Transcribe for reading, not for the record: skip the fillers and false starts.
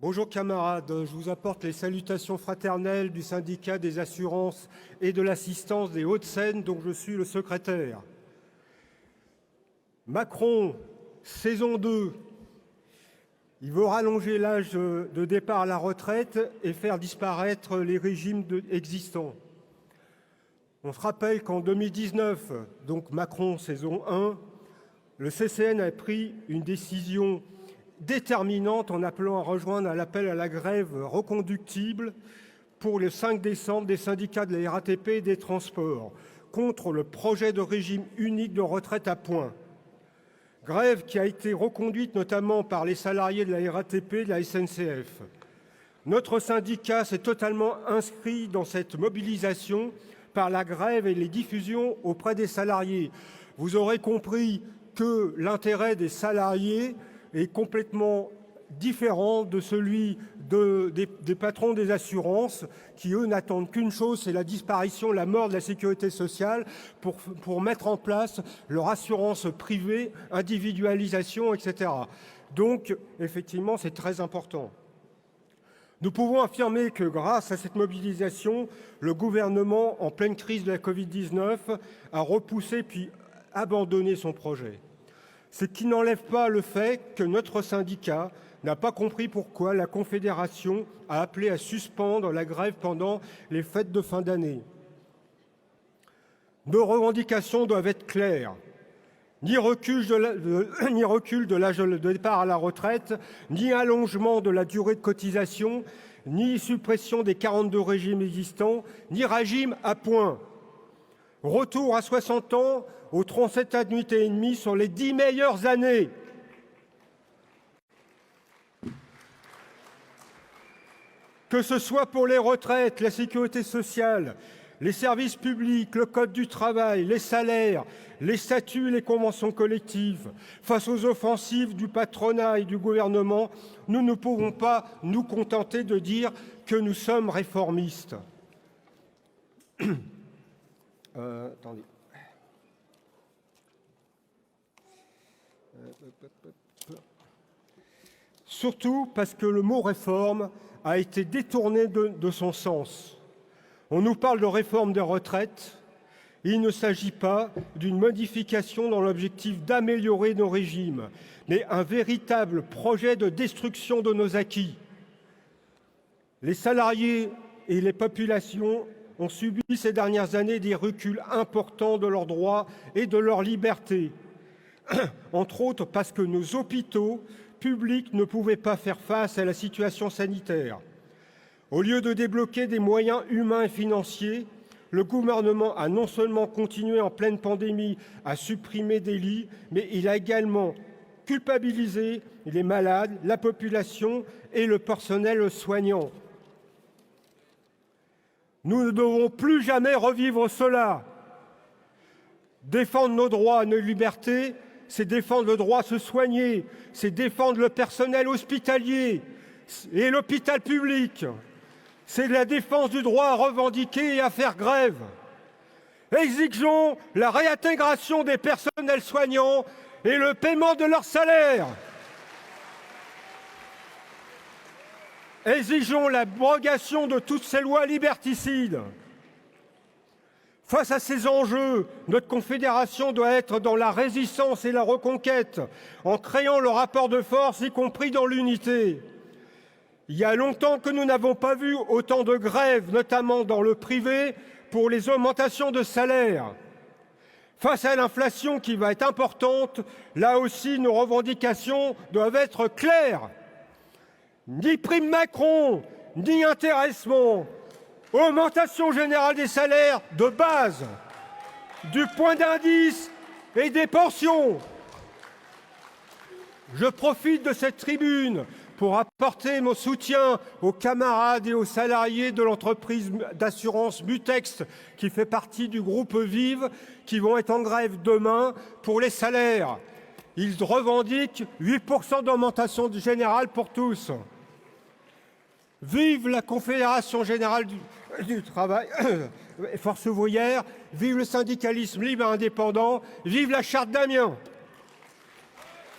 Bonjour camarades, je vous apporte les salutations fraternelles du syndicat des assurances et de l'assistance des Hauts-de-Seine dont je suis le secrétaire. Macron, saison 2, il veut rallonger l'âge de départ à la retraite et faire disparaître les régimes existants. On se rappelle qu'en 2019, donc Macron, saison 1, le CCN a pris une décision déterminante en appelant à rejoindre à l'appel à la grève reconductible pour le 5 décembre des syndicats de la RATP et des transports contre le projet de régime unique de retraite à points. Grève qui a été reconduite notamment par les salariés de la RATP et de la SNCF. Notre syndicat s'est totalement inscrit dans cette mobilisation par la grève et les diffusions auprès des salariés. Vous aurez compris que l'intérêt des salariés est complètement différent de celui des patrons des assurances qui, eux, n'attendent qu'une chose, c'est la disparition, la mort de la sécurité sociale pour mettre en place leur assurance privée, individualisation, etc. Donc, effectivement, c'est très important. Nous pouvons affirmer que grâce à cette mobilisation, le gouvernement, en pleine crise de la Covid-19, a repoussé puis abandonné son projet. Ce qui n'enlève pas le fait que notre syndicat n'a pas compris pourquoi la Confédération a appelé à suspendre la grève pendant les fêtes de fin d'année. Nos revendications doivent être claires. Ni recul de l'âge de départ à la retraite, ni allongement de la durée de cotisation, ni suppression des 42 régimes existants, ni régime à points. Retour à 60 ans aux 37 annuités et demie sur les 10 meilleures années. Que ce soit pour les retraites, la sécurité sociale, les services publics, le code du travail, les salaires, les statuts et les conventions collectives, face aux offensives du patronat et du gouvernement, nous ne pouvons pas nous contenter de dire que nous sommes réformistes. Attendez. Surtout parce que le mot « réforme » a été détourné de son sens. On nous parle de réforme des retraites. Il ne s'agit pas d'une modification dans l'objectif d'améliorer nos régimes, mais un véritable projet de destruction de nos acquis. Les salariés et les populations ont subi ces dernières années des reculs importants de leurs droits et de leurs libertés, entre autres parce que nos hôpitaux publics ne pouvaient pas faire face à la situation sanitaire. Au lieu de débloquer des moyens humains et financiers, le gouvernement a non seulement continué en pleine pandémie à supprimer des lits, mais il a également culpabilisé les malades, la population et le personnel soignant. Nous ne devons plus jamais revivre cela. Défendre nos droits, nos libertés, c'est défendre le droit à se soigner, c'est défendre le personnel hospitalier et l'hôpital public. C'est la défense du droit à revendiquer et à faire grève. Exigeons la réintégration des personnels soignants et le paiement de leurs salaires. Exigeons l'abrogation de toutes ces lois liberticides. Face à ces enjeux, notre Confédération doit être dans la résistance et la reconquête, en créant le rapport de force, y compris dans l'unité. Il y a longtemps que nous n'avons pas vu autant de grèves, notamment dans le privé, pour les augmentations de salaire. Face à l'inflation qui va être importante, là aussi nos revendications doivent être claires. Ni prime Macron, ni intéressement. Augmentation générale des salaires de base, du point d'indice et des pensions. Je profite de cette tribune pour apporter mon soutien aux camarades et aux salariés de l'entreprise d'assurance Mutex, qui fait partie du groupe Vive, qui vont être en grève demain pour les salaires. Ils revendiquent 8% d'augmentation générale pour tous. Vive la Confédération générale du travail, Force ouvrière, vive le syndicalisme libre et indépendant, vive la charte d'Amiens.